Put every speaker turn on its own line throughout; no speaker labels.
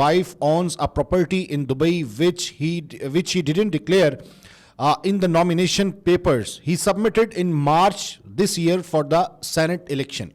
wife owns a property in Dubai which he didn't declare in the nomination papers he submitted in March this year for the Senate election।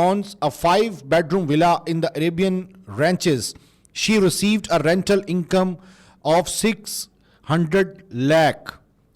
owns a 5-bedroom villa in the Arabian Ranches. She received a rental income of 600 lakh,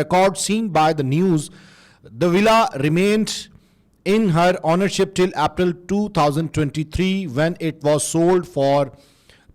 record seen by the news, the villa remained in her ownership till April 2023 when it was sold for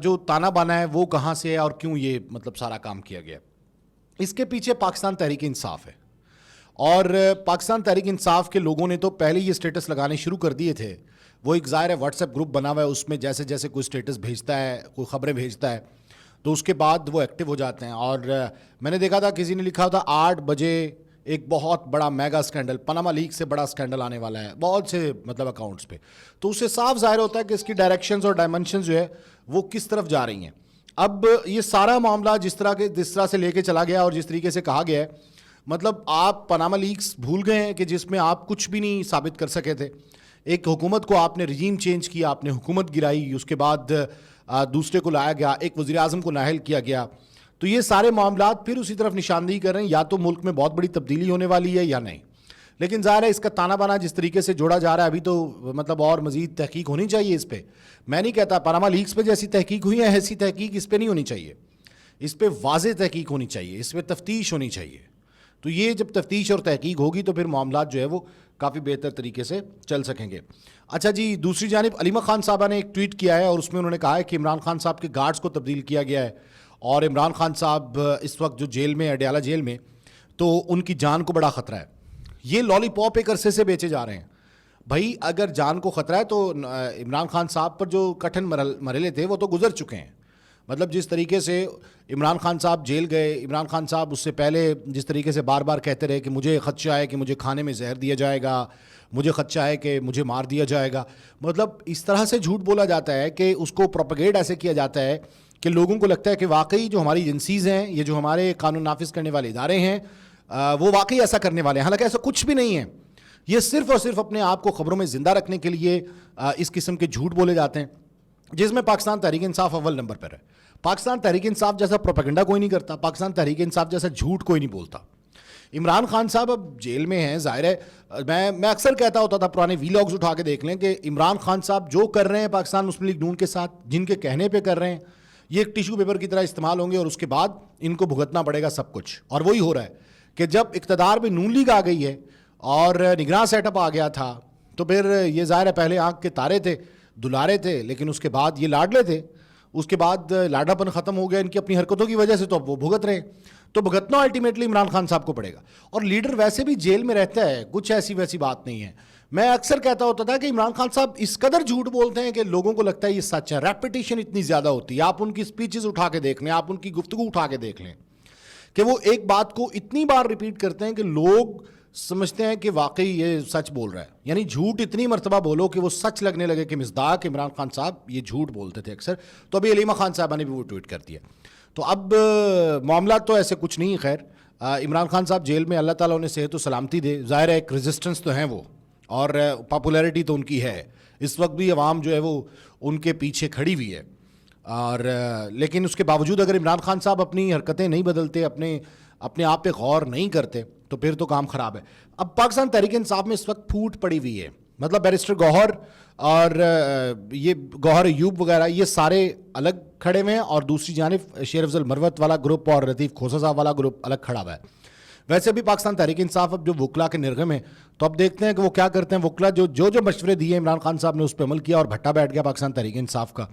جو تانا بانا ہے وہ کہاں سے ہے اور کیوں یہ مطلب سارا کام کیا گیا؟ اس کے پیچھے پاکستان تحریک انصاف ہے، اور پاکستان تحریک انصاف کے لوگوں نے تو پہلے یہ اسٹیٹس لگانے شروع کر دیے تھے. وہ ایک ظاہر ہے واٹس ایپ گروپ بنا ہوا ہے، اس میں جیسے جیسے کوئی اسٹیٹس بھیجتا ہے، کوئی خبریں بھیجتا ہے تو اس کے بعد وہ ایکٹیو ہو جاتے ہیں. اور میں نے دیکھا تھا کسی نے لکھا تھا 8 بجے ایک بہت بڑا میگا اسکینڈل، پاناما لیک سے بڑا اسکینڈل آنے والا ہے بہت سے مطلب اکاؤنٹس پہ. تو اس سے صاف ظاہر ہوتا ہے کہ اس کی ڈائریکشنز اور ڈائمنشنز جو ہے وہ کس طرف جا رہی ہیں. اب یہ سارا معاملہ جس طرح سے لے کے چلا گیا اور جس طریقے سے کہا گیا ہے، مطلب آپ پاناما لیکس بھول گئے ہیں کہ جس میں آپ کچھ بھی نہیں ثابت کر سکے تھے. ایک حکومت کو آپ نے رجیم چینج کیا، آپ نے حکومت گرائی، اس کے بعد دوسرے کو لایا گیا، ایک وزیر اعظم کو نااہل کیا گیا. تو یہ سارے معاملات پھر اسی طرف نشاندہی کر رہے ہیں، یا تو ملک میں بہت بڑی تبدیلی ہونے والی ہے یا نہیں. لیکن ظاہر ہے اس کا تانا بانا جس طریقے سے جوڑا جا رہا ہے ابھی تو مطلب اور مزید تحقیق ہونی چاہیے اس پہ. میں نہیں کہتا پاناما لیکس پہ جیسی تحقیق ہوئی ہے ایسی تحقیق اس پہ نہیں ہونی چاہیے، اس پہ واضح تحقیق ہونی چاہیے، اس پہ تفتیش ہونی چاہیے. تو یہ جب تفتیش اور تحقیق ہوگی تو پھر معاملات جو ہے وہ کافی بہتر طریقے سے چل سکیں گے. اچھا جی، دوسری جانب علیمہ خان صاحبہ نے ایک ٹویٹ کیا ہے اور اس میں انہوں نے کہا ہے کہ عمران خان صاحب کے گارڈز کو تبدیل کیا گیا ہے اور عمران خان صاحب اس وقت جو جیل میں، اڈیالہ جیل میں، تو ان کی جان کو بڑا خطرہ ہے. یہ لالی پاپ ایک عرصے سے بیچے جا رہے ہیں. بھائی اگر جان کو خطرہ ہے تو عمران خان صاحب پر جو کٹھن مرحلے تھے وہ تو گزر چکے ہیں. مطلب جس طریقے سے عمران خان صاحب جیل گئے، عمران خان صاحب اس سے پہلے جس طریقے سے بار بار کہتے رہے کہ مجھے خدشہ ہے کہ مجھے کھانے میں زہر دیا جائے گا، مجھے خدشہ ہے کہ مجھے مار دیا جائے گا. مطلب اس طرح سے جھوٹ بولا جاتا ہے کہ اس کو پروپیگیٹ ایسے کیا جاتا ہے کہ لوگوں کو لگتا ہے کہ واقعی جو ہماری ایجنسیز ہیں، یہ جو ہمارے قانون نافذ کرنے والے ادارے ہیں، وہ واقعی ایسا کرنے والے ہیں. حالانکہ ایسا کچھ بھی نہیں ہے. یہ صرف اور صرف اپنے آپ کو خبروں میں زندہ رکھنے کے لیے اس قسم کے جھوٹ بولے جاتے ہیں، جس میں پاکستان تحریک انصاف اول نمبر پر ہے. پاکستان تحریک انصاف جیسا پروپیگنڈا کوئی نہیں کرتا، پاکستان تحریک انصاف جیسا جھوٹ کوئی نہیں بولتا. عمران خان صاحب اب جیل میں ہیں، ظاہر ہے میں اکثر کہتا ہوتا تھا، پرانے وی لاگز اٹھا کے دیکھ لیں کہ عمران خان صاحب جو کر رہے ہیں پاکستان مسلم لیگ نون کے ساتھ، جن کے کہنے پہ کر رہے ہیں، یہ ایک ٹیشو پیپر کی طرح استعمال ہوں گے اور اس کے بعد ان کو بھگتنا پڑے گا سب کچھ. اور وہی ہو رہا ہے کہ جب اقتدار میں نون لیگ آ گئی ہے اور نگراں سیٹ اپ آ گیا تھا تو پھر یہ ظاہر ہے پہلے آنکھ کے تارے تھے، دلارے تھے، لیکن اس کے بعد یہ لاڈلے تھے. اس کے بعد لاڈا پن ختم ہو گیا ان کی اپنی حرکتوں کی وجہ سے، تو اب وہ بھگت رہے. تو بھگتنا الٹیمیٹلی عمران خان صاحب کو پڑے گا. اور لیڈر ویسے بھی جیل میں رہتا ہے، کچھ ایسی ویسی بات نہیں ہے. میں اکثر کہتا ہوتا تھا کہ عمران خان صاحب اس قدر جھوٹ بولتے ہیں کہ لوگوں کو لگتا ہے یہ سچ ہے. ریپیٹیشن اتنی زیادہ ہوتی ہے. آپ ان کی اسپیچز اٹھا کے دیکھ لیں، آپ ان کی گفتگو اٹھا کے دیکھ لیں کہ وہ ایک بات کو اتنی بار ریپیٹ کرتے ہیں کہ لوگ سمجھتے ہیں کہ واقعی یہ سچ بول رہا ہے. یعنی جھوٹ اتنی مرتبہ بولو کہ وہ سچ لگنے لگے کہ مصداق عمران خان صاحب یہ جھوٹ بولتے تھے اکثر. تو ابھی علیمہ خان صاحبہ نے بھی وہ ٹویٹ کر دیا. تو اب معاملات تو ایسے کچھ نہیں. خیر عمران خان صاحب جیل میں، اللہ تعالیٰ انہیں صحت و سلامتی دے. ظاہر ہے ایک ریزسٹنس تو ہیں وہ، اور پاپولیرٹی تو ان کی ہے. اس وقت بھی عوام جو ہے وہ ان کے پیچھے کھڑی ہوئی ہے. اور لیکن اس کے باوجود اگر عمران خان صاحب اپنی حرکتیں نہیں بدلتے، اپنے آپ پہ غور نہیں کرتے، تو پھر تو کام خراب ہے. اب پاکستان تحریک انصاف میں اس وقت پھوٹ پڑی ہوئی ہے. مطلب بیرسٹر گوہر اور یہ گوہر ایوب وغیرہ یہ سارے الگ کھڑے ہوئے ہیں، اور دوسری جانب شیر افضل مروت والا گروپ اور لطیف کھوسہ صاحب والا گروپ الگ کھڑا ہوا ہے. ویسے بھی پاکستان تحریک انصاف اب جو وکلا کے نرغے میں، تو اب دیکھتے ہیں کہ وہ کیا کرتے ہیں. وکلا جو مشورے دیے عمران خان صاحب نے اس پہ عمل کیا اور بھٹا بیٹھ گیا پاکستان تحریک انصاف کا،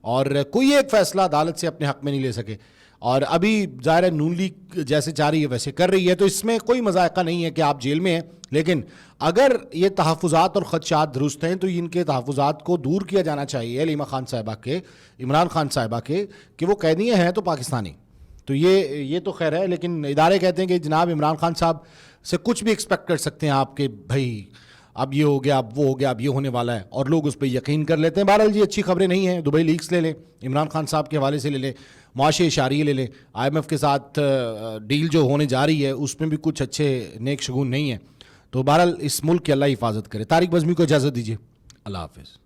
اور کوئی ایک فیصلہ عدالت سے اپنے حق میں نہیں لے سکے. اور ابھی ظاہر ہے نون لیگ جیسے چاہ رہی ہے ویسے کر رہی ہے. تو اس میں کوئی مذائقہ نہیں ہے کہ آپ جیل میں ہیں، لیکن اگر یہ تحفظات اور خدشات درست ہیں تو ان کے تحفظات کو دور کیا جانا چاہیے علیمہ خان صاحبہ کے، عمران خان صاحبہ کے، کہ وہ قیدی ہیں تو پاکستانی. تو یہ تو خیر ہے، لیکن ادارے کہتے ہیں کہ جناب عمران خان صاحب سے کچھ بھی ایکسپیکٹ کر سکتے ہیں آپ کہ بھائی اب یہ ہو گیا، اب وہ ہو گیا، اب یہ ہونے والا ہے، اور لوگ اس پہ یقین کر لیتے ہیں. بہرحال جی اچھی خبریں نہیں ہیں. دبئی لیکس لے لیں، عمران خان صاحب کے حوالے سے لے لیں، معاشی اشاریے لے لیں، IMF کے ساتھ ڈیل جو ہونے جا رہی ہے اس میں بھی کچھ اچھے نیک شگون نہیں ہیں. تو بہرحال اس ملک کی اللہ حفاظت کرے. طارق بزمی کو اجازت دیجیے. اللہ حافظ.